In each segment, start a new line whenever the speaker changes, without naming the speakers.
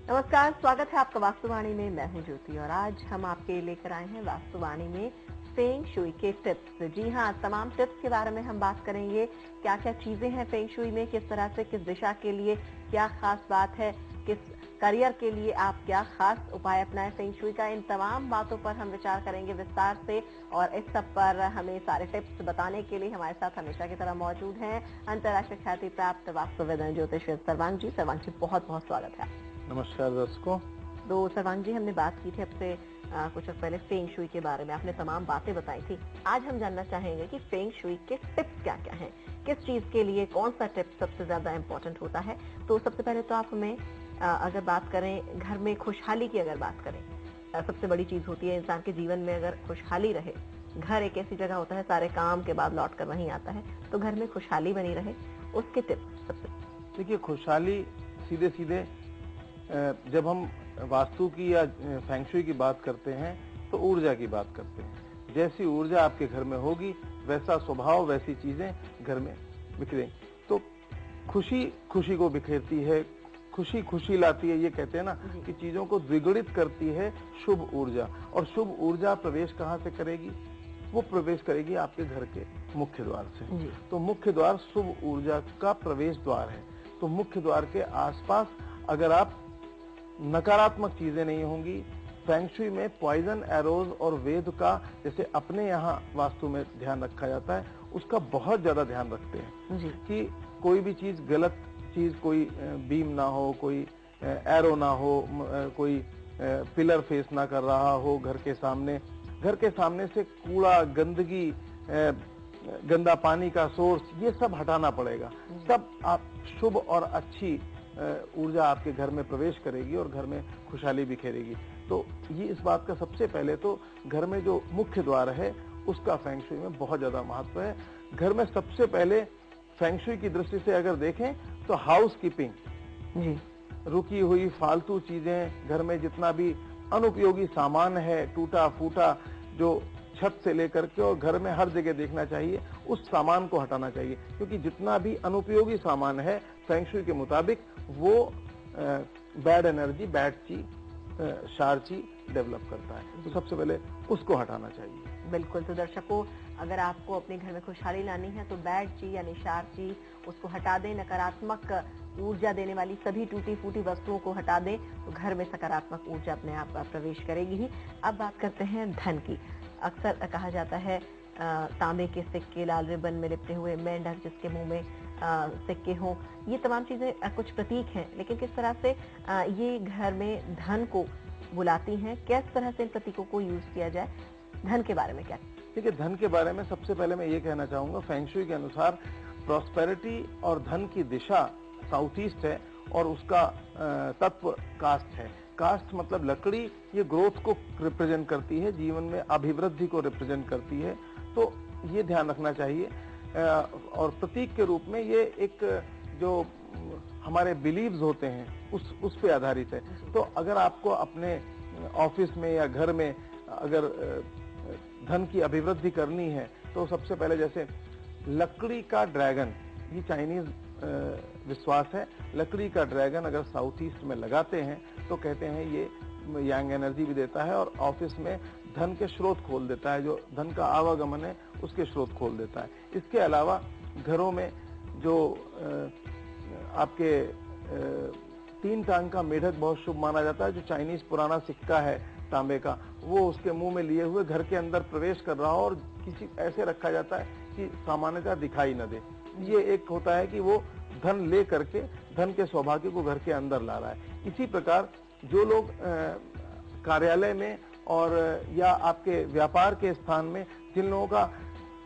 नमस्कार, स्वागत है आपका वास्तुवाणी में। मैं हूं ज्योति और आज हम आपके लेकर आए हैं वास्तुवाणी में फेंग शुई के टिप्स। जी हां, तमाम टिप्स के बारे में हम बात करेंगे। क्या क्या चीजें हैं फेंग शुई में, किस तरह से, किस दिशा के लिए क्या खास बात है, किस करियर के लिए आप क्या खास उपाय अपनाएं फेंग शुई का, इन तमाम बातों पर हम विचार करेंगे विस्तार से। और इस सब पर हमें सारे टिप्स बताने के लिए हमारे साथ हमेशा की तरह मौजूद हैं अंतर्राष्ट्रीय ख्याति प्राप्त वास्तुविद ज्योतिष सर्वांग जी। सर्वांग जी, बहुत बहुत स्वागत है।
नमस्कार दर्शकों।
तो सर्वांग जी, हमने बात की थी आपसे कुछ वक्त पहले फेंग शुई के बारे में, आपने तमाम बातें बताई थी। आज हम जानना चाहेंगे कि फेंग शुई के टिप्स क्या क्या हैं, किस चीज के लिए कौन सा टिप सबसे ज्यादा इम्पोर्टेंट होता है। तो सबसे पहले तो आप हमें अगर बात करें घर में खुशहाली की, अगर बात करें, सबसे बड़ी चीज होती है इंसान के जीवन में अगर खुशहाली रहे। घर एक ऐसी जगह होता है, सारे काम के बाद लौट कर वहीं आता है, तो घर में खुशहाली बनी रहे, उसके टिप्स सबसे।
देखिए, खुशहाली सीधे सीधे जब हम वास्तु की या फेंग शुई की बात करते हैं तो ऊर्जा की बात करते हैं। जैसी ऊर्जा आपके घर में होगी वैसा स्वभाव, वैसी चीजें घर में बिखरेंगी। तो खुशी खुशी को बिखेरती है, खुशी खुशी लाती है। ये कहते हैं ना कि चीजों को द्विगुणित करती है शुभ ऊर्जा। और शुभ ऊर्जा प्रवेश कहाँ से करेगी? वो प्रवेश करेगी आपके घर के मुख्य द्वार से। तो मुख्य द्वार शुभ ऊर्जा का प्रवेश द्वार है। तो मुख्य द्वार के आसपास अगर आप नकारात्मक चीजें नहीं होंगी, फेंग शुई में पॉइजन एरोज और वेद का जैसे अपने यहाँ वास्तु में ध्यान रखा जाता है, उसका बहुत ज्यादा ध्यान रखते हैं कि कोई भी चीज, गलत चीज, कोई बीम ना हो, कोई एरो ना हो, कोई पिलर फेस ना कर रहा हो घर के सामने से कूड़ा, गंदगी, गंदा पानी का सोर्स, ये सब हटाना पड़ेगा। तब आप शुभ और अच्छी ऊर्जा आपके घर में प्रवेश करेगी और घर में खुशहाली बिखेरेगी। तो ये इस बात का सबसे पहले तो घर में जो मुख्य द्वार है उसका फेंग शुई में बहुत ज्यादा महत्व है। घर में सबसे पहले फेंग शुई की दृष्टि से अगर देखें तो हाउस कीपिंग, रुकी हुई फालतू चीजें, घर में जितना भी अनुपयोगी सामान है, टूटा फूटा, जो छत से लेकर के और घर में हर जगह देखना चाहिए, उस सामान को हटाना चाहिए। क्योंकि जितना भी अनुपयोगी सामान है फेंग शुई के मुताबिक वो बैड एनर्जी, बैड ची, शार ची डेवलप करता है। तो सबसे पहले उसको हटाना चाहिए।
बिल्कुल। तो दर्शकों, अगर आपको अपने घर में खुशहाली लानी है तो बैड ची यानी शार ची उसको हटा दें, नकारात्मक ऊर्जा देने वाली सभी टूटी फूटी वस्तुओं को हटा दें, तो घर में सकारात्मक ऊर्जा अपने आप प्रवेश करेगी ही। अब बात करते हैं धन की। अक्सर कहा जाता है तांबे के सिक्के, लाल रिबन में लिपटे हुए मेंढक जिसके मुंह में सिक्के हों, ये तमाम चीजें कुछ प्रतीक हैं, लेकिन किस तरह से ये घर में धन को बुलाती हैं, किस तरह से इन प्रतीकों को यूज किया जाए, धन के बारे में क्या?
देखिए, धन के बारे में सबसे पहले मैं ये कहना चाहूंगा, फेंग शुई के अनुसार प्रॉस्पेरिटी और धन की दिशा साउथ ईस्ट है और उसका तत्व कास्ट है। कास्ट मतलब लकड़ी, ये ग्रोथ को रिप्रेजेंट करती है, जीवन में अभिवृद्धि को रिप्रेजेंट करती है। तो ये ध्यान रखना चाहिए। और प्रतीक के रूप में ये एक जो हमारे बिलीव्स होते हैं उस पे आधारित है। तो अगर आपको अपने ऑफिस में या घर में अगर धन की अभिवृद्धि करनी है तो सबसे पहले जैसे लकड़ी का ड्रैगन, ये चाइनीज विश्वास है, लकड़ी का ड्रैगन अगर साउथ ईस्ट में लगाते हैं तो कहते हैं ये यांग एनर्जी भी देता है और ऑफिस में धन के स्रोत खोल देता है, जो धन का आवागमन है उसके स्रोत खोल देता है। इसके अलावा घरों में जो आपके 3 टांग का मेढक बहुत शुभ माना जाता है, जो चाइनीज पुराना सिक्का है तांबे का, वो उसके मुंह में लिए हुए घर के अंदर प्रवेश कर रहा हो और किसी ऐसे रखा जाता है कि सामान्यतः दिखाई न दे। ये एक होता है कि वो धन ले करके धन के सौभाग्य को घर के अंदर ला रहा है। इसी प्रकार जो लोग कार्यालय में और या आपके व्यापार के स्थान में जिन लोगों का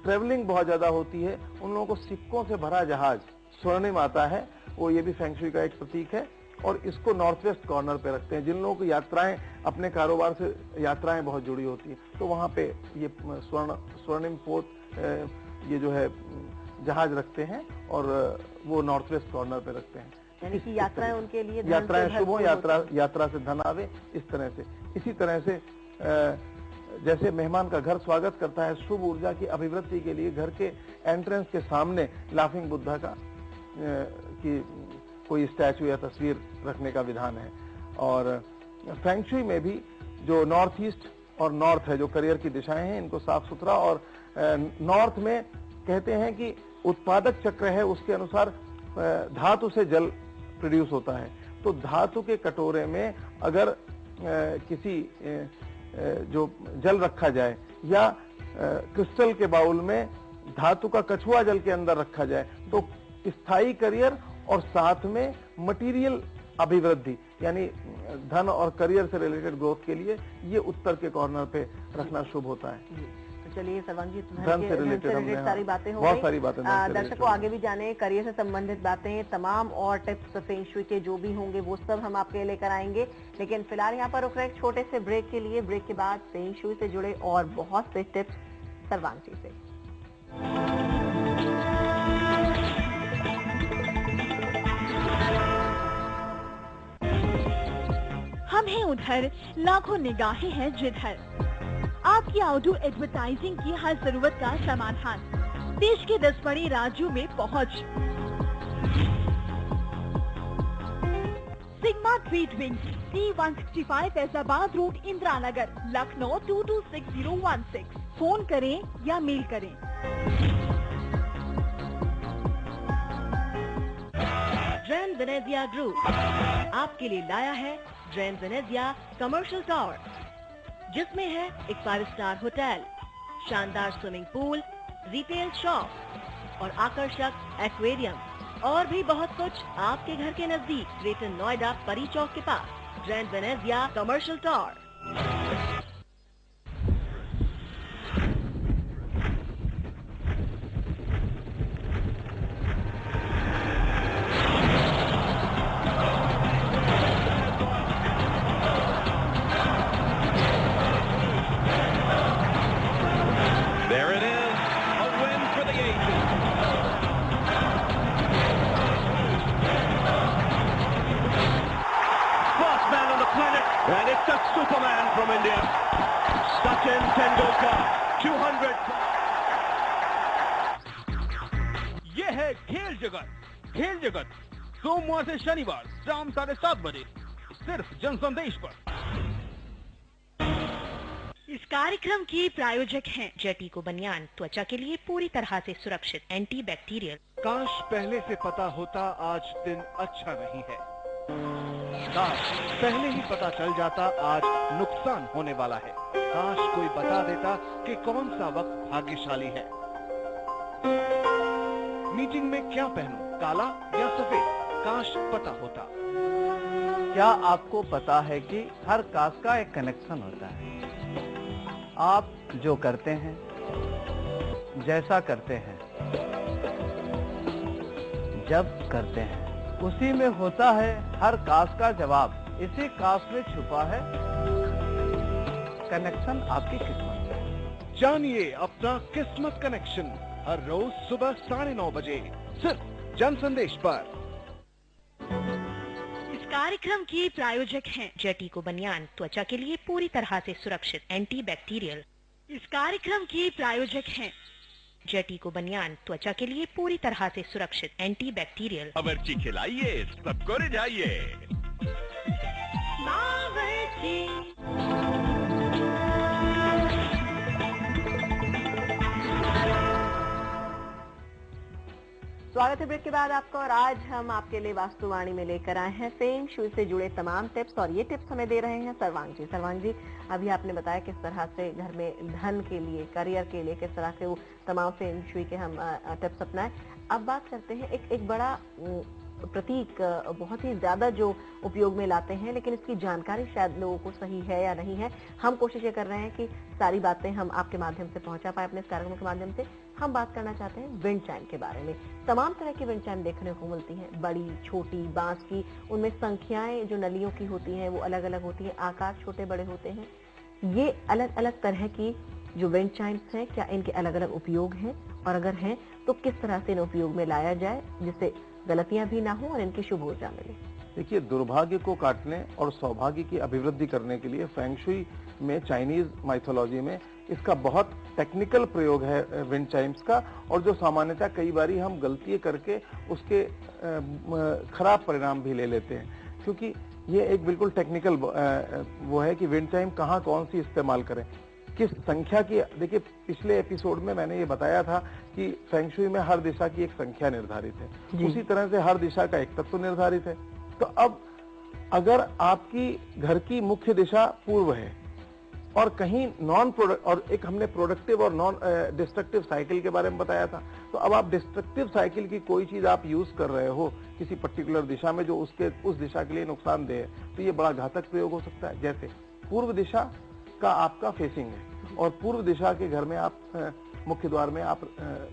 ट्रेवलिंग बहुत ज्यादा होती है, उन लोगों को सिक्कों से भरा जहाज स्वर्णिम आता है, वो ये भी फेंग शुई का एक प्रतीक है। और इसको नॉर्थ वेस्ट कॉर्नर पे रखते हैं। जिन लोगों की यात्राएं, अपने कारोबार से यात्राएं बहुत जुड़ी होती है, तो वहां पे ये स्वर्णिम पोत ये जो है जहाज रखते हैं और वो नॉर्थ वेस्ट कॉर्नर पे रखते हैं।
यानी कि यात्राएं उनके लिए
यात्राएं शुभ हो, यात्रा से धन आवे, इस तरह से। इसी तरह से जैसे मेहमान का घर स्वागत करता है, शुभ ऊर्जा की अभिवृद्धि के लिए घर के एंट्रेंस के सामने लाफिंग बुद्धा का की कोई स्टैचू या तस्वीर रखने का विधान है। और फेंगशुई में भी जो नॉर्थ ईस्ट और नॉर्थ है, जो करियर की दिशाएं हैं, इनको साफ सुथरा, और नॉर्थ में कहते हैं कि उत्पादक चक्र है, उसके अनुसार धातु से जल प्रोड्यूस होता है। तो धातु के कटोरे में अगर किसी जो जल रखा जाए या क्रिस्टल के बाउल में धातु का कछुआ जल के अंदर रखा जाए तो स्थायी करियर और साथ में मटेरियल अभिवृद्धि यानी धन और करियर से रिलेटेड ग्रोथ के लिए ये उत्तर के कॉर्नर पे रखना शुभ होता है।
तो चलिए सर्वांग जी,
धन से रिलेटेड
सारी बातें हो
बहुत
गई।
सारी बातें
दर्शकों आगे भी जाने करियर से संबंधित बातें, तमाम और टिप्स फेंग शुई के जो भी होंगे वो सब हम आपके लेकर आएंगे। लेकिन फिलहाल यहाँ पर रुक रहे एक छोटे से ब्रेक के लिए। ब्रेक के बाद फेंग शुई से जुड़े और बहुत से टिप्स सर्वांग जी से।
हम हैं उधर, लाखों निगाहें हैं जिधर। आपकी आउटडोर एडवर्टाइजिंग की हर जरूरत का समाधान, देश के 10 बड़े राज्यों में पहुंच। Sigma treat wing, T165 Faizabad road, Indira Nagar, Lucknow 226016। Phone करें या मेल करें।
ड्रेन वेनेजिया ग्रुप आपके लिए लाया है ड्रेन वेनेजिया कमर्शियल टावर, जिसमें है एक 5 स्टार होटल, शानदार स्विमिंग पूल, रिटेल शॉप और आकर्षक एक्वेरियम और भी बहुत कुछ आपके घर के नजदीक ग्रेटर नोएडा परी चौक के पास। ड्रेन Venezia commercial tower.
And it's a Superman from India, Sachin Tendulkar, 200.
ये है खेल जगत। खेल जगत सोमवार से शनिवार शाम 7:30 बजे सिर्फ जनसंदेश पर।
इस कार्यक्रम के प्रायोजक हैं जेटी को बनियान, त्वचा के लिए पूरी तरह से सुरक्षित, एंटी बैक्टीरियल।
काश पहले से पता होता आज दिन अच्छा नहीं है, काश पहले ही पता चल जाता आज नुकसान होने वाला है, काश कोई बता देता कि कौन सा वक्त भाग्यशाली है। मीटिंग में क्या पहनूं, काला या सफेद, काश पता होता।
क्या आपको पता है कि हर कास्ट का एक कनेक्शन होता है। आप जो करते हैं, जैसा करते हैं, जब करते हैं, उसी में होता है हर कास्ट का जवाब। इसी कास्ट में छुपा है कनेक्शन आपकी किस्मत।
जानिए अपना किस्मत कनेक्शन हर रोज सुबह 9:30 बजे सिर्फ जनसंदेश पर।
इस कार्यक्रम के प्रायोजक हैं जेटी को बनियान, त्वचा के लिए पूरी तरह से सुरक्षित, एंटी बैक्टीरियल। इस कार्यक्रम के प्रायोजक हैं जेटी को बनियान, त्वचा के लिए पूरी तरह से सुरक्षित, एंटी बैक्टीरियल।
बावर्ची खिलाइए, सबको रिझाइए।
स्वागत है ब्रेक के बाद आपका। और आज हम आपके लिए वास्तुवाणी में लेकर आए हैं फेंग शुई से जुड़े तमाम टिप्स, और ये टिप्स हमें दे रहे हैं सर्वांग जी। सर्वांग जी, अभी आपने बताया किस तरह से घर में धन के लिए, करियर के लिए किस तरह से वो तमाम फेंग शुई के हम टिप्स अपनाएं। अब बात करते हैं एक बड़ा प्रतीक बहुत ही ज्यादा जो उपयोग में लाते हैं, लेकिन इसकी जानकारी शायद लोगों को सही है या नहीं है। हम कोशिश ये कर रहे हैं कि सारी बातें हम आपके माध्यम से पहुंचा पाए अपने इस कार्यक्रम के माध्यम से। हम बात करना चाहते हैं विंड चाइम के बारे में। तमाम तरह की विंड चाइम देखने को मिलती हैं, बड़ी, छोटी, बांस की। उनमें संख्याएं जो नलियों की होती हैं वो अलग अलग होती हैं, आकार छोटे बड़े होते हैं। ये अलग अलग तरह की जो विंड चाइम्स हैं, क्या इनके अलग अलग उपयोग हैं, और अगर हैं तो किस तरह से इन उपयोग में लाया जाए जिससे गलतियां भी ना हो और इनकी शुभ ऊर्जा मिले।
देखिए, दुर्भाग्य को काटने और सौभाग्य की अभिवृद्धि करने के लिए फेंग शुई में, चाइनीज माइथोलॉजी में इसका बहुत टेक्निकल प्रयोग है विंड चाइम्स का, और जो सामान्यतः कई बारी हम गलती करके उसके खराब परिणाम भी ले लेते हैं। क्योंकि ये एक बिल्कुल टेक्निकल वो है कि विंड चाइम कहाँ कौन सी इस्तेमाल करें, किस संख्या की। देखिए पिछले एपिसोड में मैंने ये बताया था कि फेंग शुई में हर दिशा की एक संख्या निर्धारित है, उसी तरह से हर दिशा का एक तत्व निर्धारित है। तो अब अगर आपकी घर की मुख्य दिशा पूर्व है और कहीं नॉन प्रोडक्ट, और एक हमने प्रोडक्टिव और नॉन डिस्ट्रक्टिव साइकिल के बारे में बताया था, तो अब आप डिस्ट्रक्टिव साइकिल की कोई चीज आप यूज कर रहे हो किसी पर्टिकुलर दिशा में जो उस दिशा के लिए नुकसानदेह है, तो ये बड़ा घातक प्रयोग हो सकता है। जैसे पूर्व दिशा का आपका फेसिंग है और पूर्व दिशा के घर में आप मुख्य द्वार में आप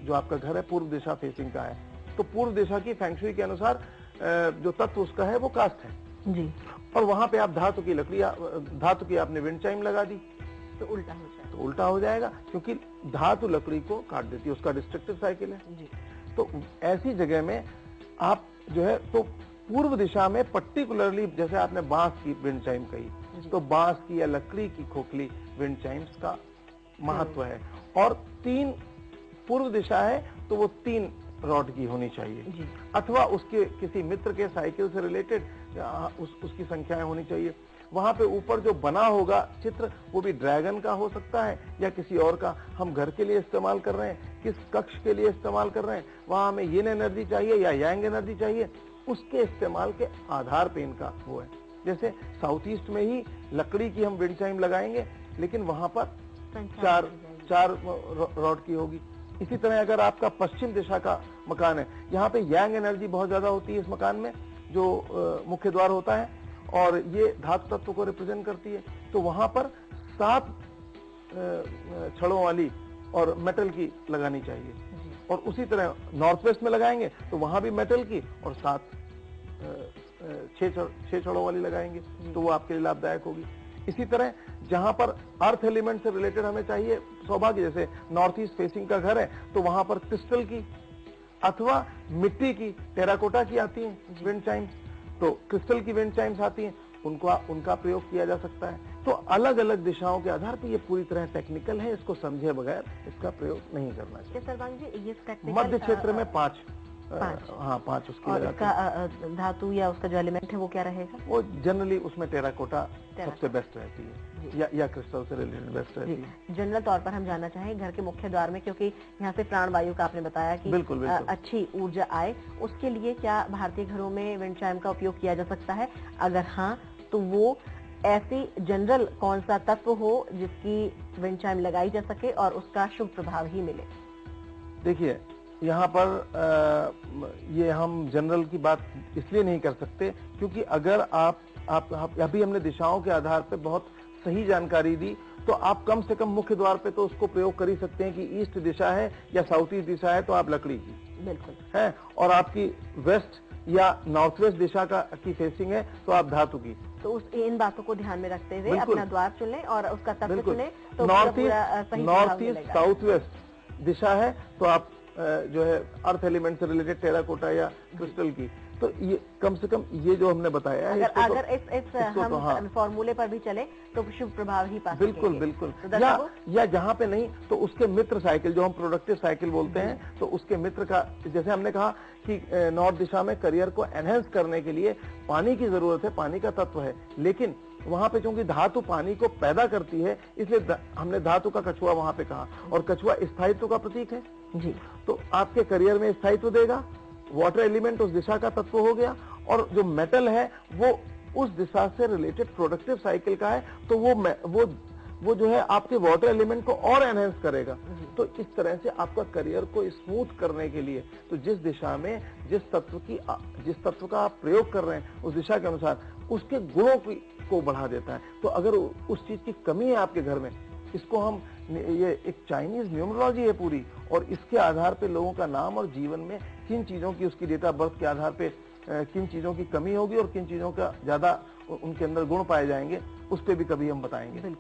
जो आपका घर है पूर्व दिशा फेसिंग का है, तो पूर्व दिशा की फेंग शुई के अनुसार जो तत्व उसका है वो कास्ट है
जी,
और वहां पे आप धातु की लकड़ी, धातु की आपने विंड चाइम लगा दी
तो उल्टा हो जाए,
तो उल्टा हो जाएगा, क्योंकि धातु लकड़ी को काट देती है, उसका डिस्ट्रक्टिव साइकिल है
जी।
तो ऐसी जगह में आप जो है तो पूर्व दिशा में पर्टिकुलरली, जैसे आपने बांस की विंड चाइम कही, तो बांस की या लकड़ी की खोखली विंड चाइम्स का महत्व है। और 3 पूर्व दिशा है तो वो 3 रॉड की होनी चाहिए
जी।
अथवा उसके किसी मित्र के साइकिल से रिलेटेड उसकी संख्याएं होनी चाहिए। वहां पे ऊपर जो बना होगा चित्र वो भी ड्रैगन का हो सकता है या किसी और का। हम घर के लिए इस्तेमाल कर रहे हैं, किस कक्ष के लिए इस्तेमाल कर रहे हैं, वहां हमें यिन एनर्जी चाहिए या यांग एनर्जी चाहिए, उसके इस्तेमाल के आधार पे इनका वो है। जैसे साउथ ईस्ट में ही लकड़ी की हम विंड चाइम लगाएंगे, लेकिन वहां पर 4 रॉड की होगी। इसी तरह अगर आपका पश्चिम दिशा का मकान है, यहाँ पे यांग एनर्जी बहुत ज्यादा होती है इस मकान में, जो मुख्य द्वार होता है और ये धातु तत्व को रिप्रेजेंट करती है, तो वहां पर 7 छड़ों वाली और मेटल की लगानी चाहिए। और उसी तरह नॉर्थ वेस्ट में लगाएंगे तो वहां भी मेटल की और 6 छड़ों वाली लगाएंगे, तो वो आपके लिए लाभदायक होगी। इसी तरह जहां पर अर्थ एलिमेंट से रिलेटेड हमें चाहिए सौभाग्य, जैसे नॉर्थ ईस्ट फेसिंग का घर है तो वहां पर क्रिस्टल की अथवा मिट्टी की, टेराकोटा की आती हैं विंड चाइम्स, तो क्रिस्टल की विंड चाइम्स आती हैं, उनका प्रयोग किया जा सकता है। तो अलग अलग दिशाओं के आधार पर ये पूरी तरह टेक्निकल है, इसको समझे बगैर इसका प्रयोग नहीं करना चाहिए।
सर्वांग जी, ये
मध्य क्षेत्र में 5 उसकी
और उसका धातु या उसका जो एलिमेंट है वो क्या रहेगा?
वो जनरली उसमें टेराकोटा सबसे बेस्ट रहती है या क्रिस्टल से रिलेटेड बेस्ट रहती है।
जनरल तौर पर हम जानना चाहें घर के मुख्य द्वार में, क्योंकि यहाँ से प्राणवायु का आपने बताया कि
बिल्कुल।
अच्छी ऊर्जा आए, उसके लिए क्या भारतीय घरों में विंड चाइम का उपयोग किया जा सकता है? अगर हाँ तो वो ऐसी जनरल कौन सा तत्व हो जिसकी विंड चाइम लगाई जा सके और उसका शुभ प्रभाव ही मिले?
देखिए यहाँ पर ये हम जनरल की बात इसलिए नहीं कर सकते क्योंकि अगर आप अभी हमने दिशाओं के आधार पे बहुत सही जानकारी दी, तो आप कम से कम मुख्य द्वार पे तो उसको प्रयोग कर ही सकते हैं कि ईस्ट दिशा है या साउथ ईस्ट दिशा है तो आप लकड़ी की
बिल्कुल
है, और आपकी वेस्ट या नॉर्थ वेस्ट दिशा की फेसिंग है तो आप धातु की।
तो इन बातों को ध्यान में रखते हुए अपना द्वार चुने और उसका तत्व चुने, तो
नॉर्थ ईस्ट साउथ वेस्ट दिशा है तो आप जो है अर्थ एलिमेंट से रिलेटेड टेराकोटा या क्रिस्टल की, तो ये कम से कम ये जो हमने बताया है,
अगर हम फॉर्मूले पर भी चले तो शुभ प्रभाव ही पा सकेंगे।
बिल्कुल। या जहाँ पे नहीं तो उसके मित्र साइकिल, जो हम प्रोडक्टिव साइकिल बोलते हैं, तो उसके मित्र का, जैसे हमने कहा कि नॉर्थ दिशा में करियर को एनहेंस करने के लिए पानी की जरूरत है, पानी का तत्व है, लेकिन वहां पे चूंकि धातु पानी को पैदा करती है इसलिए हमने धातु का कछुआ वहां पे कहा, और कछुआ स्थायित्व का प्रतीक है जी, तो आपके करियर में स्थायित्व देगा। वाटर एलिमेंट उस दिशा का तत्व हो गया, और जो मेटल है वो उस दिशा से रिलेटेड प्रोडक्टिव साइकिल का है, तो वो जो है आपके वाटर एलिमेंट को और एनहेंस करेगा। तो इस तरह से आपका करियर को स्मूथ करने के लिए, तो जिस दिशा में जिस तत्व का आप प्रयोग कर रहे हैं उस दिशा के अनुसार उसके गुणों को बढ़ा देता है। तो अगर उस चीज की कमी है आपके घर में, इसको हम, ये एक चाइनीज न्यूमरोलॉजी है पूरी, और इसके आधार पे लोगों का नाम और जीवन में किन चीजों की, उसकी डेट ऑफ बर्थ के आधार पे किन चीजों की कमी होगी और किन चीजों का ज्यादा उनके अंदर गुण पाए जाएंगे, उस पर भी कभी हम बताएंगे।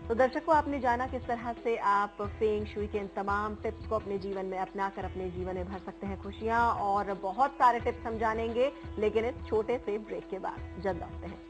तो दर्शकों, आपने जाना किस तरह से आप फेंग शुई के इन तमाम टिप्स को अपने जीवन में अपनाकर अपने जीवन में भर सकते हैं खुशियां, और बहुत सारे टिप्स हम जानेंगे, लेकिन इस छोटे से ब्रेक के बाद। जल्द लौटते हैं।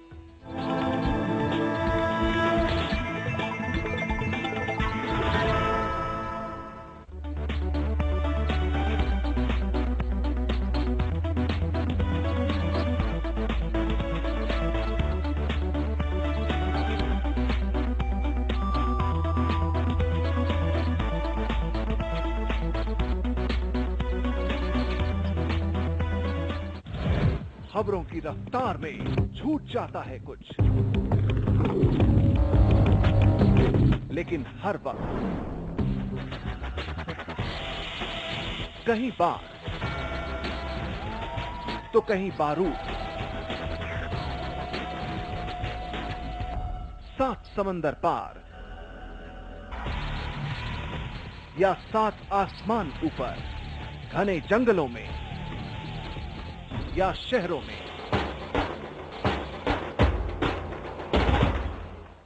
खबरों की रफ्तार में छूट जाता है कुछ, लेकिन हर वक्त कहीं बार तो कहीं बारूद। 7 समंदर पार या 7 आसमान ऊपर, घने जंगलों में या शहरों में,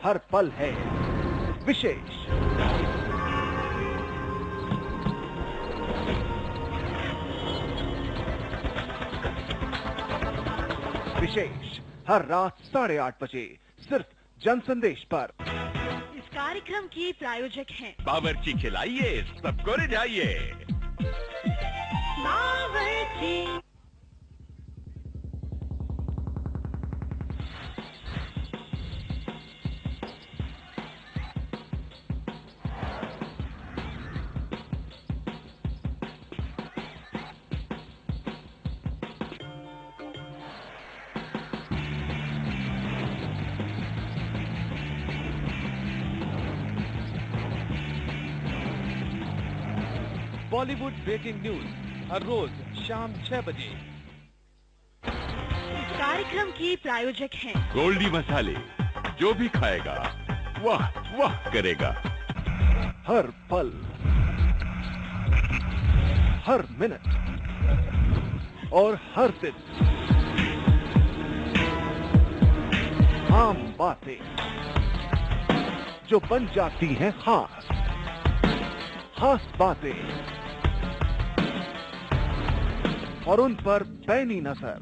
हर पल है विशेष। विशेष हर रात 8:30 बजे सिर्फ जनसंदेश पर।
इस कार्यक्रम की प्रायोजक हैं
बावर्ची खिलाइए, सबको रिझाइए।
बावर्ची।
बॉलीवुड ब्रेकिंग न्यूज हर रोज शाम 6 बजे।
इस कार्यक्रम की प्रायोजक हैं
गोल्डी मसाले, जो भी खाएगा वाह वाह करेगा।
हर पल, हर मिनट और हर दिन आम बातें जो बन जाती हैं खास, खास बातें और उन पर पैनी नजर।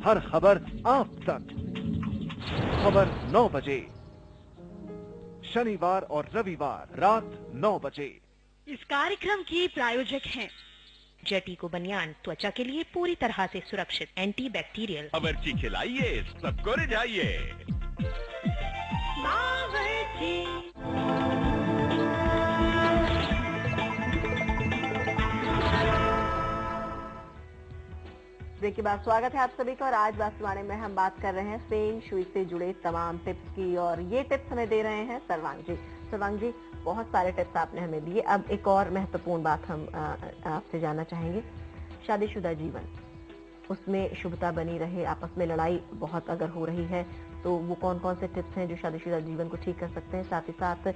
हर खबर आप तक, खबर 9 बजे, शनिवार और रविवार रात 9 बजे।
इस कार्यक्रम की प्रायोजक हैं जेटी को बनियान, त्वचा के लिए पूरी तरह से सुरक्षित, एंटी बैक्टीरियल।
बावर्ची खिलाइए, सबको रिझाइए।
बावर्ची।
ब्रेक के बाद स्वागत है आप सभी का। और आज वास्तवाणी में हम बात कर रहे हैं फेंग शुई से जुड़े तमाम टिप्स की, और ये टिप्स हमें दे रहे हैं सर्वांग जी। सर्वांग जी, बहुत सारे टिप्स आपने हमें दिए। अब एक और महत्वपूर्ण बात हम आपसे जानना चाहेंगे। शादीशुदा जीवन, उसमें शुभता बनी रहे, आपस में लड़ाई बहुत अगर हो रही है तो वो कौन कौन से टिप्स हैं जो शादीशुदा जीवन को ठीक कर सकते हैं? साथ ही साथ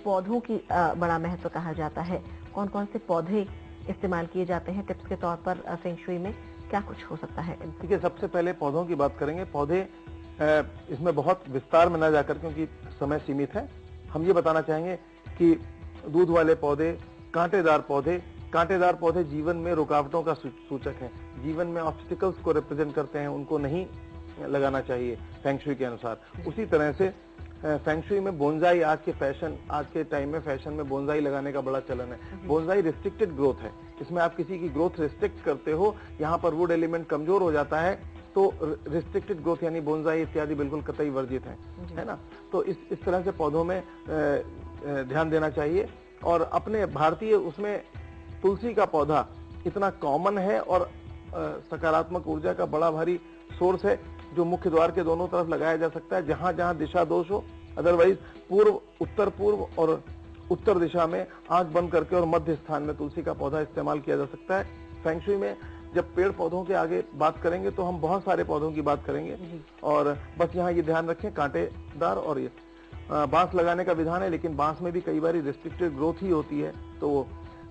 पौधों की बड़ा महत्व कहा जाता है, कौन कौन से पौधे इस्तेमाल किए जाते हैं टिप्स के तौर पर फेंग शुई में, क्या कुछ हो सकता है?
ठीक है, सबसे पहले पौधों की बात करेंगे। पौधे इसमें बहुत विस्तार में न जाकर, क्योंकि समय सीमित है, हम ये बताना चाहेंगे कि दूध वाले पौधे, कांटेदार पौधे जीवन में रुकावटों का सूचक है, जीवन में ऑब्स्टिकल्स को रिप्रेजेंट करते हैं, उनको नहीं लगाना चाहिए फेंग शुई के अनुसार। उसी तरह से फेंग शुई में बोनसाई, आज के टाइम में फैशन में बोनसाई लगाने का बड़ा चलन है। बोनसाई रिस्ट्रिक्टेड ग्रोथ है, इसमें आप किसी की ग्रोथ रिस्ट्रिक्ट करते हो, यहाँ पर वुड एलिमेंट कमजोर हो जाता है, तो रिस्ट्रिक्टेड ग्रोथ यानी बोनसाई इत्यादि बिल्कुल कतई वर्जित है ना। तो इस तरह से पौधों में ध्यान देना चाहिए। और अपने भारतीय उसमें तुलसी का पौधा इतना कॉमन है और सकारात्मक ऊर्जा का बड़ा भारी सोर्स है, जो मुख्य द्वार के दोनों तरफ लगाया जा सकता है, जहां जहां दिशा दोष हो। अदरवाइज उत्तर पूर्व और उत्तर दिशा में आंख बंद करके और मध्य स्थान में तुलसी का पौधा इस्तेमाल किया जा सकता है। फेंग शुई में जब पेड़ पौधों के आगे बात करेंगे तो हम बहुत सारे पौधों की बात करेंगे, और बस यहाँ ये ध्यान रखें, कांटेदार और ये बांस लगाने का विधान है, लेकिन बांस में भी कई बार रिस्ट्रिक्टेड ग्रोथ ही होती है, तो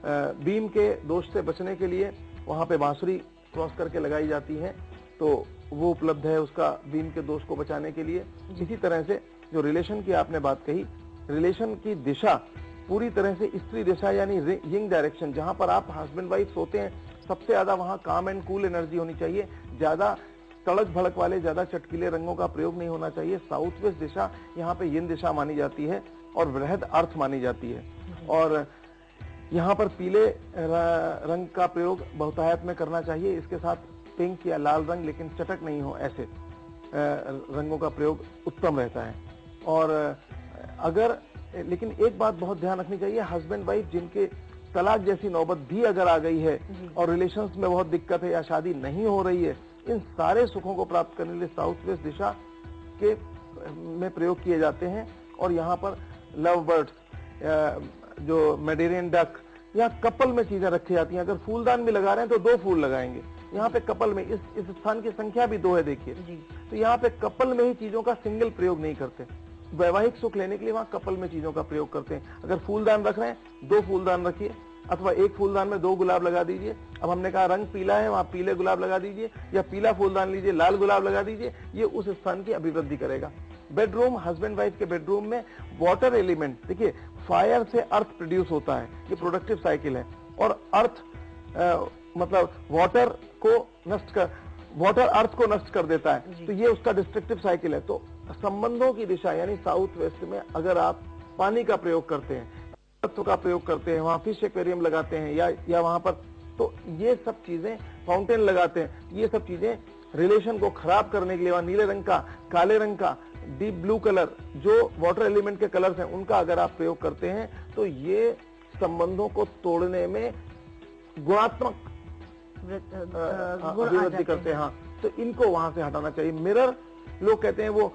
बीम के दोष से बचने के लिए वहां पे बांसुरी क्रॉस करके लगाई जाती है, तो वो उपलब्ध है उसका बीम के दोष को बचाने के लिए। इसी तरह से जो रिलेशन की आपने बात कही, रिलेशन की दिशा पूरी तरह से स्त्री दिशा यानी यिंग डायरेक्शन, जहां पर आप हस्बैंड वाइफ सोते हैं, सबसे ज्यादा वहां काम एंड कूल एनर्जी होनी चाहिए, ज्यादा तड़क भड़क वाले, ज्यादा चटकीले रंगों का प्रयोग नहीं होना चाहिए। साउथ वेस्ट दिशा यहाँ पे यिन दिशा मानी जाती है और वृहद अर्थ मानी जाती है, और यहाँ पर पीले रंग का प्रयोग बहुतायत में करना चाहिए। इसके साथ पिंक या लाल रंग, लेकिन चटक नहीं हो, ऐसे रंगों का प्रयोग उत्तम रहता है। और लेकिन एक बात बहुत ध्यान रखनी चाहिए, हस्बैंड वाइफ जिनके तलाक जैसी नौबत भी अगर आ गई है और रिलेशंस में बहुत दिक्कत है या शादी नहीं हो रही है, इन सारे सुखों को प्राप्त करने के लिए साउथ वेस्ट दिशा के में प्रयोग किए जाते हैं। और यहाँ पर लव बर्ड्स, जो मेडेरियन डक या कपल में चीजें रखी जाती हैं। अगर फूलदान भी लगा रहे हैं तो 2 फूल लगाएंगे। यहाँ पे कपल में इस स्थान की संख्या भी 2 है, देखिए। तो यहाँ पे कपल में ही चीजों का सिंगल प्रयोग नहीं करते। वैवाहिक सुख लेने के लिए वहाँ कपल में चीजों का प्रयोग करते हैं। अगर फूलदान रख रहे हैं 2 फूलदान रखिए, अथवा एक फूलदान में 2 गुलाब लगा दीजिए। अब हमने कहा रंग पीला है, वहाँ पीले गुलाब लगा दीजिए, या पीला फूलदान लीजिए, लाल गुलाब लगा दीजिए। ये उस स्थान की अभिवृद्धि करेगा। बेडरूम, हस्बैंड वाइफ के बेडरूम में वाटर एलिमेंट, देखिए फायर से अर्थ प्रोड्यूस होता है, ये प्रोडक्टिव साइकिल है। और अर्थ मतलब वाटर अर्थ को नष्ट कर देता है, तो ये उसका डिस्ट्रक्टिव साइकिल है। तो संबंधों की दिशा यानी साउथ वेस्ट में अगर आप पानी का प्रयोग करते हैं, तत्व का प्रयोग करते हैं, वहां फिश एक्वेरियम लगाते हैं या वहां पर, तो ये सब चीजें, फाउंटेन लगाते हैं, ये सब चीजें रिलेशन को खराब करने के लिए वहां नीले रंग का, काले रंग का, डीप ब्लू कलर, जो वाटर एलिमेंट के कलर्स हैं, उनका अगर आप प्रयोग करते हैं तो ये संबंधों को तोड़ने में गुणात्मक अभिवृद्धि करते हैं। हाँ, तो इनको वहां से हटाना चाहिए। मिरर, लोग कहते हैं वो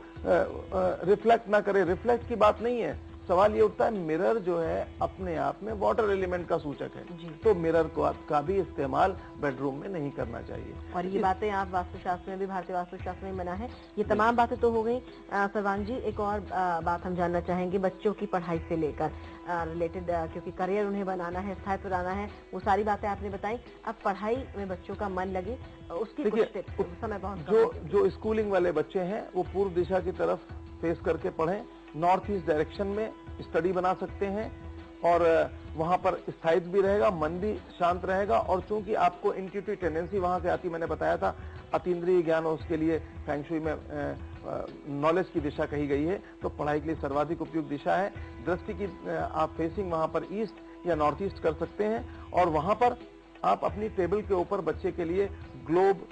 रिफ्लेक्ट ना करे, रिफ्लेक्ट की बात नहीं है। सवाल ये उठता है, मिरर जो है अपने आप में वाटर एलिमेंट का सूचक है, तो मिरर का भी इस्तेमाल बेडरूम में नहीं करना चाहिए।
और ये बातें आप वास्तुशास्त्र में भी, भारतीय वास्तुशास्त्र में मना है। ये तमाम बातें तो हो गई। सर्वांग जी, एक और बात हम जानना चाहेंगे बच्चों की पढ़ाई से लेकर रिलेटेड, क्योंकि करियर उन्हें बनाना है, स्थायित्व बनाना है, वो सारी बातें आपने बताई। अब पढ़ाई में बच्चों का मन लगे, उसकी समय बहुत
जो स्कूलिंग वाले बच्चे हैं वो पूर्व दिशा की तरफ फेस करके पढ़ें, नॉर्थ ईस्ट डायरेक्शन में स्टडी बना सकते हैं, और वहां पर स्थायित्व भी रहेगा, मन भी शांत रहेगा। और चूंकि आपको इंट्यूटिव टेंडेंसी वहां से आती, मैंने बताया था अतीन्द्रिय ज्ञान, उसके लिए फेंग शुई में नॉलेज की दिशा कही गई है, तो पढ़ाई के लिए सर्वाधिक उपयुक्त दिशा है। दृष्टि की आप फेसिंग वहां पर ईस्ट या नॉर्थ ईस्ट कर सकते हैं, और वहां पर आप अपनी टेबल के ऊपर बच्चे के लिए ग्लोब,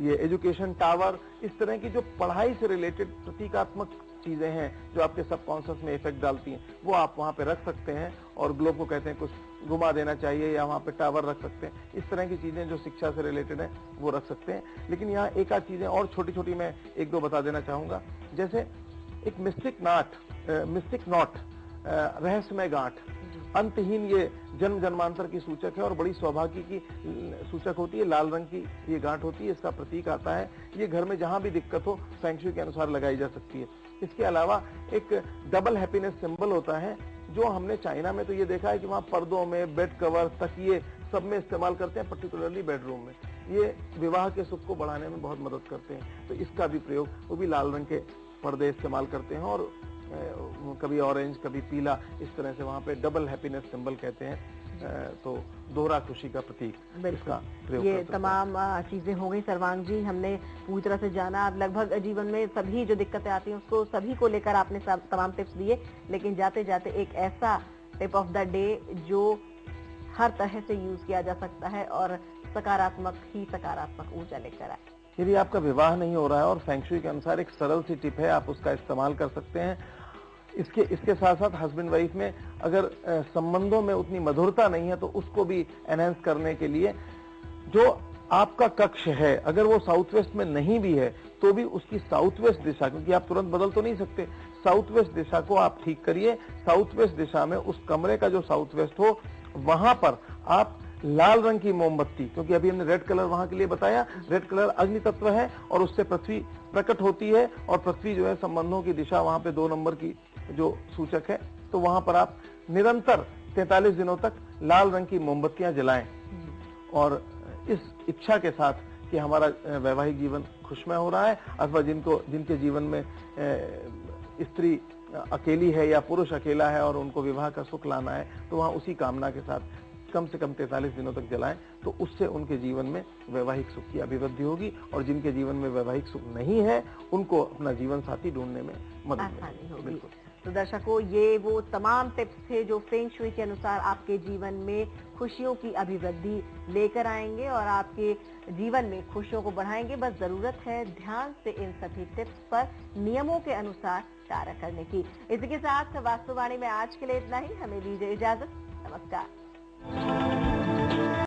ये एजुकेशन टावर, इस तरह की जो पढ़ाई से रिलेटेड प्रतीकात्मक चीजें हैं जो आपके सबकॉन्शियस में इफेक्ट डालती हैं, वो आप वहां पे रख सकते हैं। और ग्लोब को कहते हैं कुछ घुमा देना चाहिए, या वहां पे टावर रख सकते हैं। इस तरह की चीजें जो शिक्षा से रिलेटेड है वो रख सकते हैं। लेकिन यहाँ एक आध चीजें और छोटी छोटी मैं 1-2 बता देना चाहूंगा। जैसे एक मिस्टिक नॉट, रहस्यमय गांठ, अंतहीन, ये जन्म जन्मांतर की सूचक है और बड़ी सौभाग्य की सूचक होती है। लाल रंग की ये गांठ होती है, इसका प्रतीक आता है। ये घर में जहां भी दिक्कत हो फेंग शुई के अनुसार लगाई जा सकती है। इसके अलावा एक डबल हैप्पीनेस सिंबल होता है, जो हमने चाइना में तो ये देखा है कि वहां पर्दों में, बेड कवर, तकिए सब में इस्तेमाल करते हैं, पर्टिकुलरली बेडरूम में। ये विवाह के सुख को बढ़ाने में बहुत मदद करते हैं, तो इसका भी प्रयोग, वो भी लाल रंग के पर्दे इस्तेमाल करते हैं, और कभी ऑरेंज, कभी पीला, इस तरह से वहां पे डबल हैप्पीनेस सिंबल कहते हैं, तो दोहरा खुशी का प्रतीक, इसका प्रयोग
ये तमाम चीजें हो गई। सर्वांग जी, हमने पूरी तरह से जाना। अब लगभग जीवन में सभी जो दिक्कतें आती हैं उसको सभी को लेकर आपने तमाम टिप्स दिए, लेकिन जाते जाते एक ऐसा टिप ऑफ द डे जो हर तरह से यूज किया जा सकता है और सकारात्मक ऊर्जा लेकर आए।
यदि आपका विवाह नहीं हो रहा है और फेंग शुई के अनुसार एक सरल सी टिप है, आप उसका इस्तेमाल कर सकते हैं। इसके साथ साथ हस्बैंड वाइफ में अगर संबंधों में उतनी मधुरता नहीं है, तो उसको भी एनहेंस करने के लिए जो आपका कक्ष है, अगर वो साउथ वेस्ट में नहीं भी है तो भी उसकी साउथ वेस्ट दिशा, क्योंकि आप तुरंत बदल तो नहीं सकते, साउथ वेस्ट दिशा को आप ठीक करिए। साउथ वेस्ट दिशा में उस कमरे का जो साउथ वेस्ट हो, वहां पर आप लाल रंग की मोमबत्ती, क्योंकि अभी हमने रेड कलर वहां के लिए बताया, रेड कलर अग्नि तत्व है और उससे पृथ्वी प्रकट होती है, और पृथ्वी जो है संबंधों की दिशा, वहां पे 2 नंबर की जो सूचक है, तो वहां पर आप निरंतर 43 दिनों तक लाल रंग की मोमबत्तियां जलाएं, और इस इच्छा के साथ कि हमारा वैवाहिक जीवन खुशमय हो रहा है, अथवा जिनके जीवन में स्त्री अकेली है या पुरुष अकेला है और उनको विवाह का सुख लाना है, तो वहां उसी कामना के साथ कम से कम 43 दिनों तक जलाएं, तो उससे उनके जीवन में वैवाहिक सुख की अभिवृद्धि होगी। और जिनके जीवन में वैवाहिक सुख नहीं है, उनको अपना जीवन साथी ढूंढने में मदद होगी।
तो दर्शकों, ये वो तमाम टिप्स थे जो फेंग शुई के अनुसार आपके जीवन में खुशियों की अभिवृद्धि लेकर आएंगे और आपके जीवन में खुशियों को बढ़ाएंगे। बस जरूरत है ध्यान से इन सभी टिप्स पर नियमों के अनुसार कार्य करने की। इसी के साथ वास्तुवाणी में आज के लिए इतना ही। हमें दीजिए इजाजत। नमस्कार।